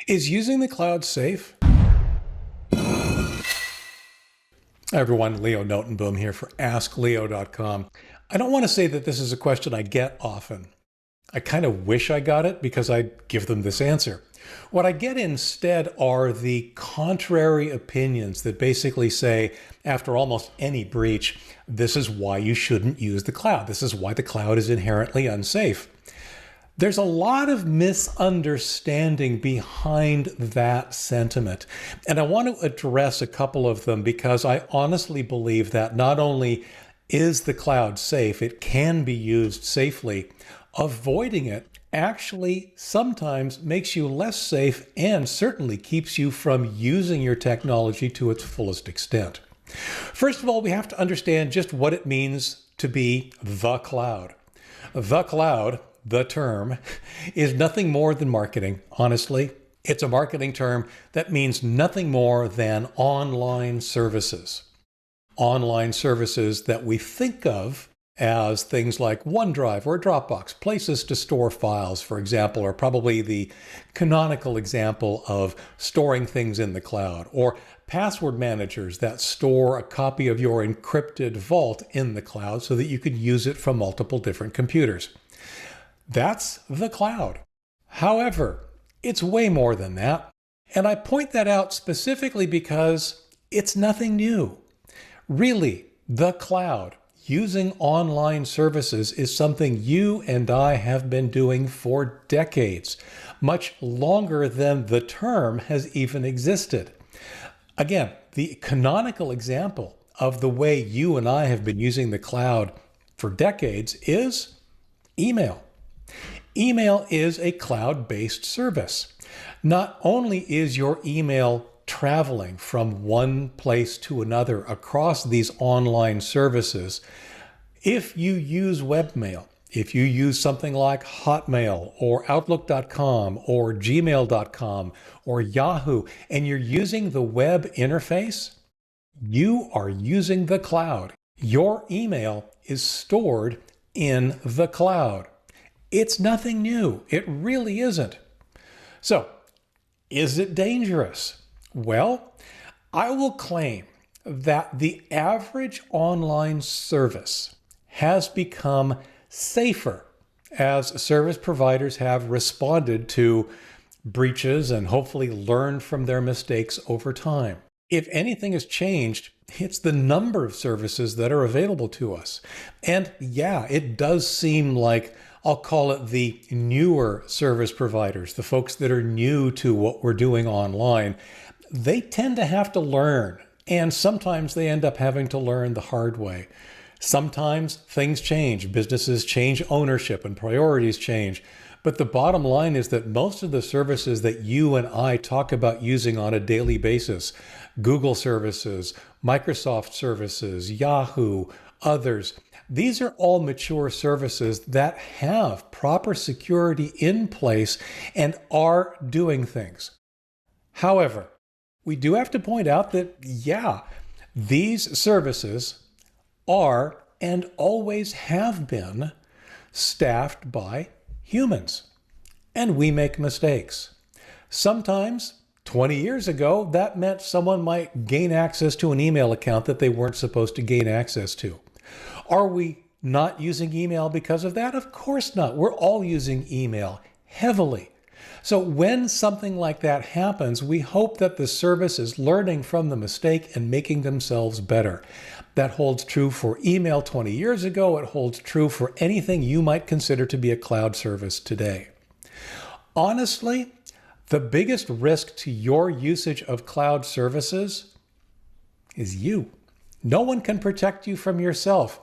Is using the cloud safe? Hi everyone, Leo Notenboom here for askleo.com. I don't want to say that this is a question I get often. I kind of wish I got it because I'd give them this answer. What I get instead are the contrary opinions that basically say, after almost any breach, this is why you shouldn't use the cloud. This is why the cloud is inherently unsafe. There's a lot of misunderstanding behind that sentiment. And I want to address a couple of them because I honestly believe that not only is the cloud safe, it can be used safely. Avoiding it actually sometimes makes you less safe and certainly keeps you from using your technology to its fullest extent. First of all, we have to understand just what it means to be the cloud. The cloud, the term, is nothing more than marketing, honestly. It's a marketing term that means nothing more than online services. Online services that we think of as things like OneDrive or Dropbox, places to store files, for example, are probably the canonical example of storing things in the cloud, or password managers that store a copy of your encrypted vault in the cloud so that you could use it from multiple different computers. That's the cloud. However, it's way more than that. And I point that out specifically because it's nothing new. Really, the cloud, using online services, is something you and I have been doing for decades, much longer than the term has even existed. Again, the canonical example of the way you and I have been using the cloud for decades is email. Email is a cloud-based service. Not only is your email traveling from one place to another across these online services, if you use webmail, if you use something like Hotmail or Outlook.com or Gmail.com or Yahoo, and you're using the web interface, you are using the cloud. Your email is stored in the cloud. It's nothing new. It really isn't. So, is it dangerous? Well, I will claim that the average online service has become safer as service providers have responded to breaches and hopefully learned from their mistakes over time. If anything has changed, it's the number of services that are available to us. And yeah, it does seem like, I'll call it the newer service providers, the folks that are new to what we're doing online, they tend to have to learn. And sometimes they end up having to learn the hard way. Sometimes things change, businesses change ownership and priorities change. But the bottom line is that most of the services that you and I talk about using on a daily basis, Google services, Microsoft services, Yahoo, others, these are all mature services that have proper security in place and are doing things. However, we do have to point out that, yeah, these services are and always have been staffed by humans, and we make mistakes. Sometimes, 20 years ago, that meant someone might gain access to an email account that they weren't supposed to gain access to. Are we not using email because of that? Of course not. We're all using email heavily. So when something like that happens, we hope that the service is learning from the mistake and making themselves better. That holds true for email 20 years ago. It holds true for anything you might consider to be a cloud service today. Honestly, the biggest risk to your usage of cloud services is you. No one can protect you from yourself.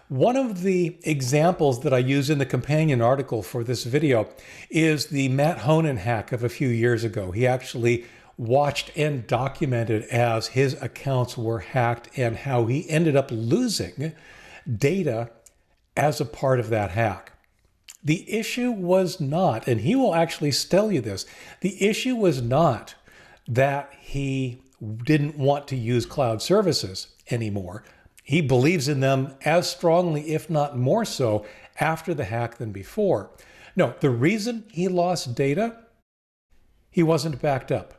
One of the examples that I use in the companion article for this video is the Matt Honan hack of a few years ago. He actually watched and documented as his accounts were hacked and how he ended up losing data as a part of that hack. The issue was not, and he will actually tell you this, the issue was not that he didn't want to use cloud services anymore. He believes in them as strongly, if not more so, after the hack than before. No, the reason he lost data he wasn't backed up.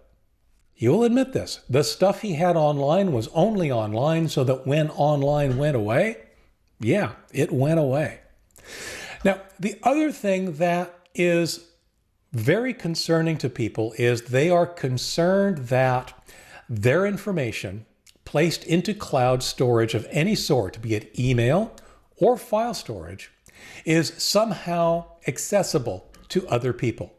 You'll admit this. The stuff he had online was only online so that when online went away, yeah, it went away. Now, the other thing that is very concerning to people is they are concerned that their information placed into cloud storage of any sort, be it email or file storage, is somehow accessible to other people.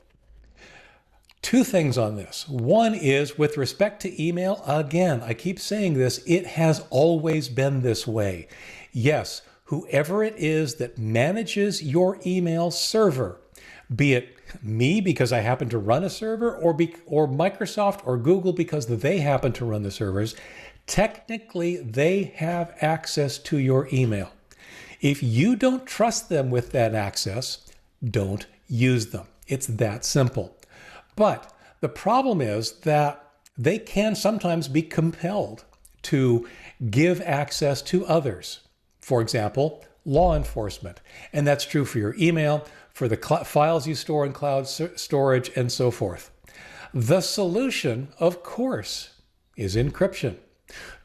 Two things on this. One is with respect to email, again, I keep saying this, it has always been this way. Yes, whoever it is that manages your email server, be it me because I happen to run a server, or Microsoft or Google because they happen to run the servers, technically they have access to your email. If you don't trust them with that access, don't use them. It's that simple. But the problem is that they can sometimes be compelled to give access to others. For example, law enforcement. And that's true for your email, for the files you store in cloud storage, and so forth. The solution, of course, is encryption.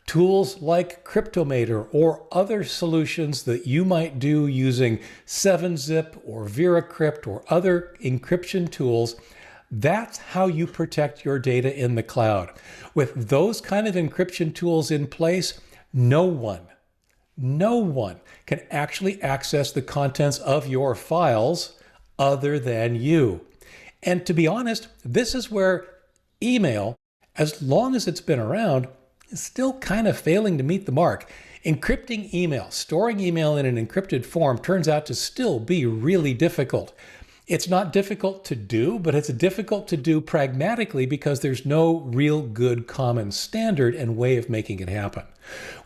Tools like Cryptomator or other solutions that you might do using 7-Zip or VeraCrypt or other encryption tools, that's how you protect your data in the cloud. With those kind of encryption tools in place, no one can actually access the contents of your files other than you. And to be honest, this is where email, as long as it's been around, is still kind of failing to meet the mark. Encrypting email, storing email in an encrypted form turns out to still be really difficult. It's not difficult to do, but it's difficult to do pragmatically because there's no real good common standard and way of making it happen.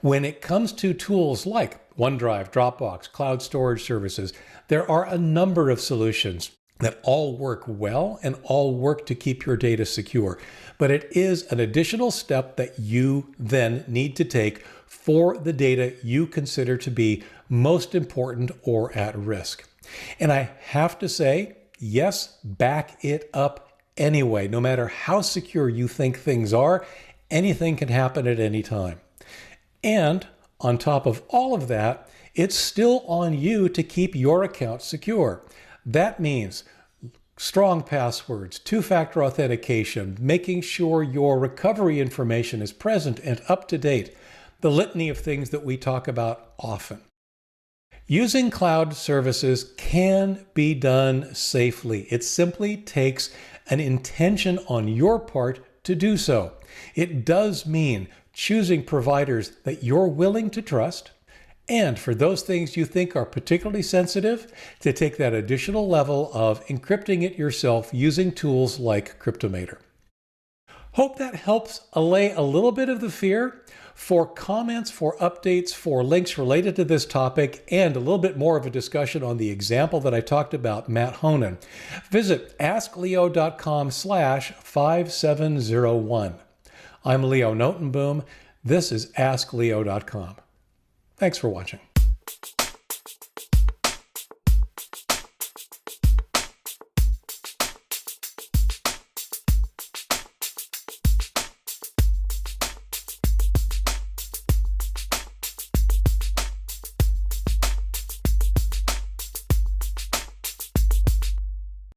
When it comes to tools like OneDrive, Dropbox, cloud storage services, there are a number of solutions that all work well and all work to keep your data secure. But it is an additional step that you then need to take for the data you consider to be most important or at risk. And I have to say, yes, back it up anyway. No matter how secure you think things are, anything can happen at any time. And on top of all of that, it's still on you to keep your account secure. That means strong passwords, two-factor authentication, making sure your recovery information is present and up to date, the litany of things that we talk about often. Using cloud services can be done safely. It simply takes an intention on your part to do so. It does mean choosing providers that you're willing to trust, and for those things you think are particularly sensitive, to take that additional level of encrypting it yourself using tools like Cryptomator. Hope that helps allay a little bit of the fear. For comments, for updates, for links related to this topic, and a little bit more of a discussion on the example that I talked about, Matt Honan, visit askleo.com/5701. I'm Leo Notenboom. This is askleo.com. Thanks for watching.